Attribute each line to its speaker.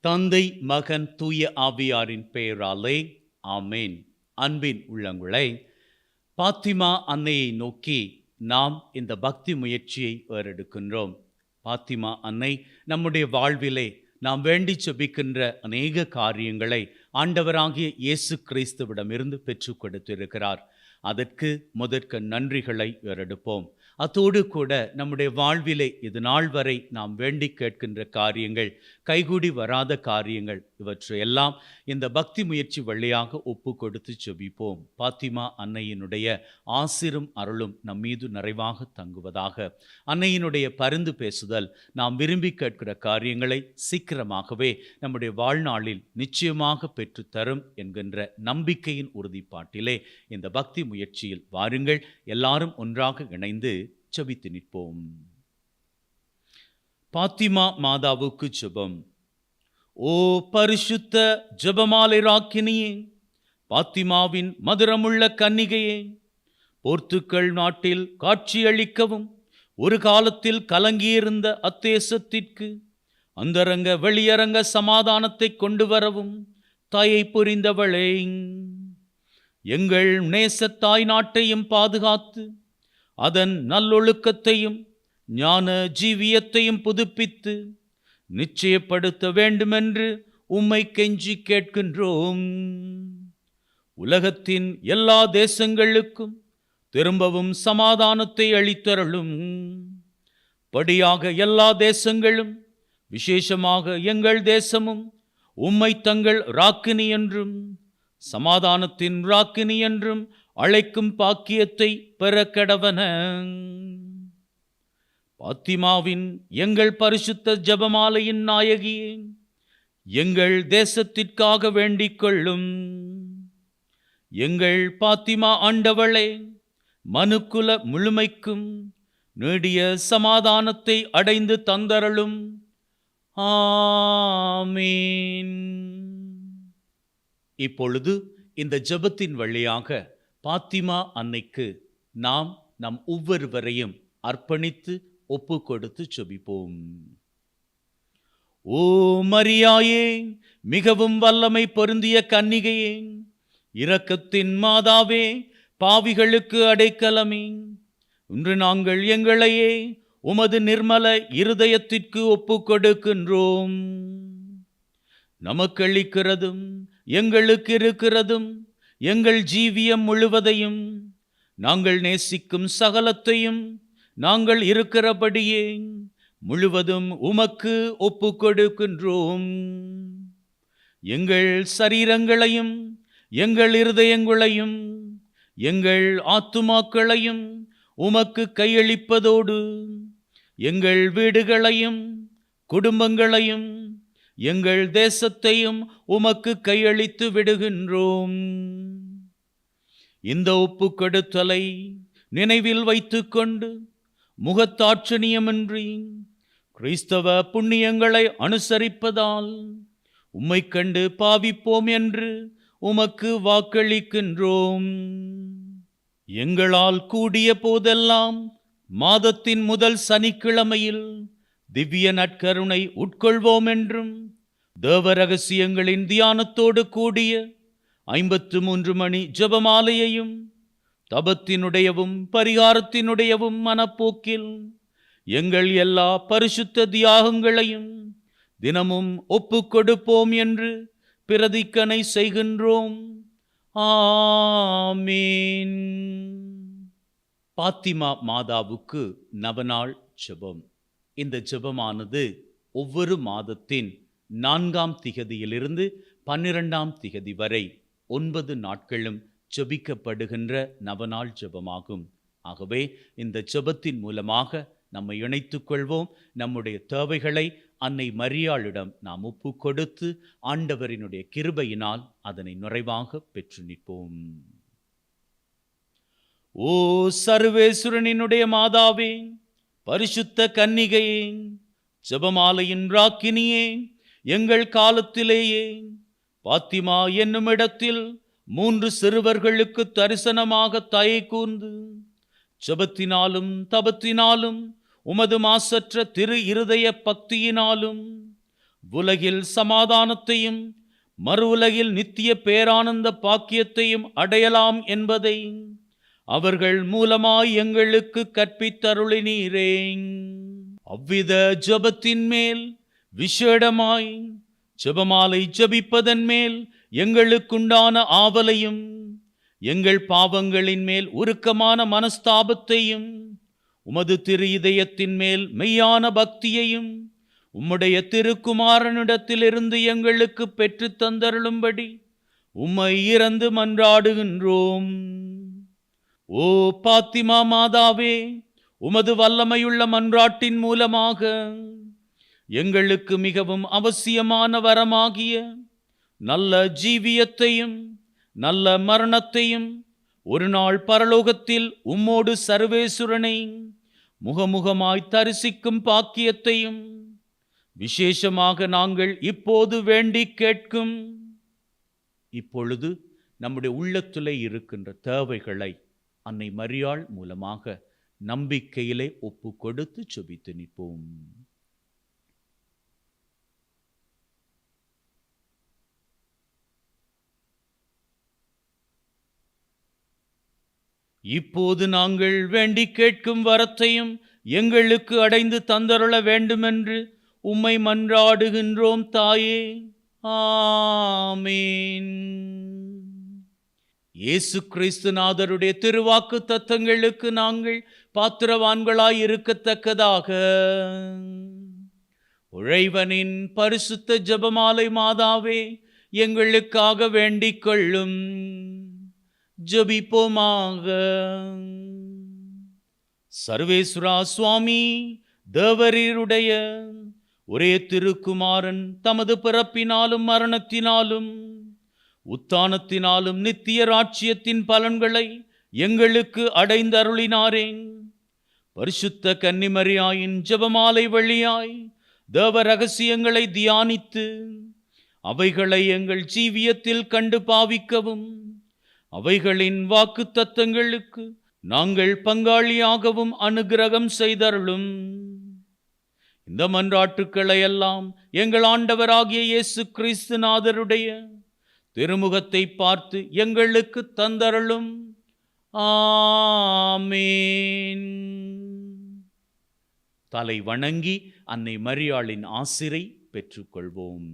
Speaker 1: தந்தை, மகன், தூய ஆவியாரின் பெயராலே ஆமேன். அன்பின் உள்ளங்களே, பாத்திமா அன்னையை நோக்கி நாம் இந்த பக்தி முயற்சியை ஏறெடுக்கின்றோம். பாத்திமா அன்னை நம்முடைய வாழ்விலே நாம் வேண்டி செபிக்கின்ற அநேக காரியங்களை ஆண்டவராகிய இயேசு கிறிஸ்துவிடமிருந்து பெற்றுக் கொடுத்திருக்கிறார். அதற்கு முதற்க நன்றிகளை ஏறெடுப்போம். அதோடு கூட நம்முடைய வாழ்விலே இது நாள் வரை நாம் வேண்டி கேட்கின்ற காரியங்கள், கைகூடி வராத காரியங்கள், இவற்றையெல்லாம் இந்த பக்தி முயற்சி வழியாக ஒப்பு கொடுத்து செபிப்போம். பாத்திமா அன்னையினுடைய ஆசிரும் அருளும் நம் மீது நிறைவாக தங்குவதாக. அன்னையினுடைய பரிந்து பேசுதல் நாம் விரும்பி கேட்கிற காரியங்களை சீக்கிரமாகவே நம்முடைய வாழ்நாளில் நிச்சயமாக பெற்றுத்தரும் என்கின்ற நம்பிக்கையின் உறுதிப்பாட்டிலே இந்த பக்தி முயற்சியில் வாருங்கள், எல்லாரும் ஒன்றாக இணைந்து செபித்து நிற்போம். பாத்திமா மாதாவுக்கு ஜெபம். ஓ பரிசுத்த ஜெபமாலை ராக்கினியே, பாத்திமாவின் மதுரமுள்ள கன்னிகையே, போர்த்துக்கல் நாட்டில் காட்சியளிக்கவும் ஒரு காலத்தில் கலங்கியிருந்த அத்தேசத்திற்கு அந்தரங்க வெளியரங்க சமாதானத்தை கொண்டு வரவும் தாயை புரிந்தவளே, எங்கள் நேச தாய் நாட்டையும் பாதுகாத்து அதன் நல்லொழுக்கத்தையும் ஞான ஜீவியத்தையும் புதுப்பித்து நிச்சயப்படுத்த வேண்டுமென்று உம்மை கெஞ்சி கேட்கின்றோம். உலகத்தின் எல்லா தேசங்களுக்கும் திரும்பவும் சமாதானத்தை அளித்தருளும். படியாக எல்லா தேசங்களும், விசேஷமாக எங்கள் தேசமும் உம்மை தங்கள் ராக்கினி என்றும் சமாதானத்தின் ராக்கினி என்றும் அழைக்கும் பாக்கியத்தை பெற கடவன. பாத்திமாவின் எங்கள் பரிசுத்த ஜெபமாலையின் நாயகியே, எங்கள் தேசத்திற்காக வேண்டிக் கொள்ளும். எங்கள் பாத்திமா ஆண்டவளே, மனுக்குல முழுமைக்கும் நீடிய சமாதானத்தை அடைந்து தந்தருளும். ஆமீன். இப்பொழுது இந்த ஜெபத்தின் வழியாக பாத்திமா அன்னைக்கு நாம் நம் ஒவ்வொருவரையும் அர்ப்பணித்து ஒப்பு கொடுத்து செபிப்போம். ஓ மரியாயே, மிகவும் வல்லமை பொருந்திய கன்னிகையே, இரக்கத்தின் மாதாவே, பாவிகளுக்கு அடைக்கலமே, இன்று நாங்கள் எங்களையே உமது நிர்மல இருதயத்திற்கு ஒப்பு கொடுக்கின்றோம். நமக்களிக்கிறதும் எங்களுக்கு இருக்கிறதும் எங்கள் ஜீவியம் முழுவதையும் நாங்கள் நேசிக்கும் சகலத்தையும் நாங்கள் இருக்கிறபடியே முழுவதும் உமக்கு ஒப்பு கொடுக்கின்றோம். எங்கள் சரீரங்களையும் எங்கள் இருதயங்களையும் எங்கள் ஆத்துமாக்களையும் உமக்கு கையளிப்பதோடு எங்கள் வீடுகளையும் குடும்பங்களையும் எங்கள் தேசத்தையும் உமக்கு கையளித்து விடுகின்றோம். இந்த ஒப்பு கொடுத்தலை நினைவில் வைத்துக்கொண்டு முகத்தாட்சணியமின்றி கிறிஸ்தவ புண்ணியங்களை அனுசரிப்பதால் உம்மை கண்டு பாவிப்போம் என்று உமக்கு வாக்களிக்கின்றோம். எங்களால் கூடிய போதெல்லாம் மாதத்தின் முதல் சனிக்கிழமையில் திவ்ய நற்கருணை உட்கொள்வோம் என்றும் தேவ ரகசியங்களின் தியானத்தோடு கூடிய 53 மணி ஜெபமாலையையும் தபத்தினுடையவும் பரிகாரத்தினுடையவும் மனப்போக்கில் எங்கள் எல்லா பரிசுத்த தியாகங்களையும் தினமும் ஒப்பு கொடுப்போம் என்று பிரதிக்கனை செய்கின்றோம். ஆமீன். பாத்திமா மாதாவுக்கு நவநாள் ஜெபம். இந்த ஜெபமானது ஒவ்வொரு மாதத்தின் 4ஆம் திகதியிலிருந்து 12ஆம் திகதி வரை 9 நாட்களும் ஜெபிக்கப்படுகின்ற நவநாள் ஜெபமாகும். ஆகவே இந்த ஜெபத்தின் மூலமாக நம்மை இணைத்துக் கொள்வோம். நம்முடைய தேவைகளை அன்னை மரியாளிடம் நாம் ஒப்பு கொடுத்து ஆண்டவரினுடைய கிருபையினால் அதனை நிறைவாக பெற்று நிற்போம். ஓ சர்வேஸ்வரனினுடைய மாதாவே, பரிசுத்த கன்னிகையே, ஜெபமாலையின் ராக்கினியே, எங்கள் காலத்திலேயே பாத்திமா என்னும் இடத்தில் 3 சிறுவர்களுக்கு தரிசனமாக தயை கூர்ந்து ஜெபத்தினாலும் தபத்தினாலும் உமது மாசற்ற திரு இருதய பக்தியினாலும் உலகில் சமாதானத்தையும் மறு உலகில் நித்திய பேரானந்த பாக்கியத்தையும் அடையலாம் என்பதை அவர்கள் மூலமாய் எங்களுக்கு கற்பித்தருளினீரே. அவ்வித ஜெபத்தின் மேல் விசேடமாய் ஜெபமாலை ஜெபிப்பதன் மேல் எங்களுக்குண்டான ஆவலையும் எங்கள் பாவங்களின் மேல் உருக்கமான மனஸ்தாபத்தையும் உமது திரு இதயத்தின் மேல் மெய்யான பக்தியையும் உம்முடைய திருக்குமாரனிடத்திலிருந்து எங்களுக்கு பெற்று தந்தருளும்படி உம்மை இறந்து மன்றாடுகின்றோம். ஓ பாத்திமா மாதாவே, உமது வல்லமையுள்ள மன்றாட்டின் மூலமாக எங்களுக்கு மிகவும் அவசியமான வரமாகிய நல்ல ஜீவியத்தையும் நல்ல மரணத்தையும் ஒரு நாள் பரலோகத்தில் உம்மோடு சர்வேசுரனை முகமுகமாய் தரிசிக்கும் பாக்கியத்தையும் விசேஷமாக நாங்கள் இப்போது வேண்டி கேட்கும். இப்பொழுது நம்முடைய உள்ளத்திலே இருக்கின்ற தேவைகளை அன்னை மரியாள் மூலமாக நம்பிக்கையிலே ஒப்பு கொடுத்து ஜெபித்து நிற்போம். இப்போது நாங்கள் வேண்டி கேட்கும் வரத்தையும் எங்களுக்கு அடைந்து தந்தருள வேண்டுமென்று உம்மை மன்றாடுகின்றோம் தாயே. ஆமீன். இயேசு கிறிஸ்துநாதருடைய திருவாக்கு தத்தங்களுக்கு நாங்கள் பாத்திரவான்களாய் இருக்கத்தக்கதாக உழைவனின் பரிசுத்த ஜெபமாலை மாதாவே எங்களுக்காக வேண்டிக் கொள்ளும். ஜெபிப்போமாக. சர்வேஸ்வரா சுவாமி, தேவரீருடைய ஒரே திருக்குமாரன் தமது பிறப்பினாலும் மரணத்தினாலும் உத்தானத்தினாலும் நித்திய ராட்சியத்தின் பலன்களை எங்களுக்கு அடைந்தருளினாரே. பரிசுத்த கன்னிமரியாயின் ஜெபமாலை வழியாய் தேவ ரகசியங்களை தியானித்து அவைகளை எங்கள் ஜீவியத்தில் கண்டு பாவிக்கவும் அவைகளின் வாக்கு தத்தங்களுக்கு நாங்கள் பங்காளியாகவும் அனுக்கிரகம் செய்தருளும். இந்த மன்றாட்டுக்களை எல்லாம் எங்கள் ஆண்டவராகிய இயேசு கிறிஸ்துநாதருடைய திருமுகத்தை பார்த்து எங்களுக்கு தந்தருளும். ஆமீன். தலை வணங்கி அன்னை மரியாளின் ஆசிரை பெற்றுக்கொள்வோம்.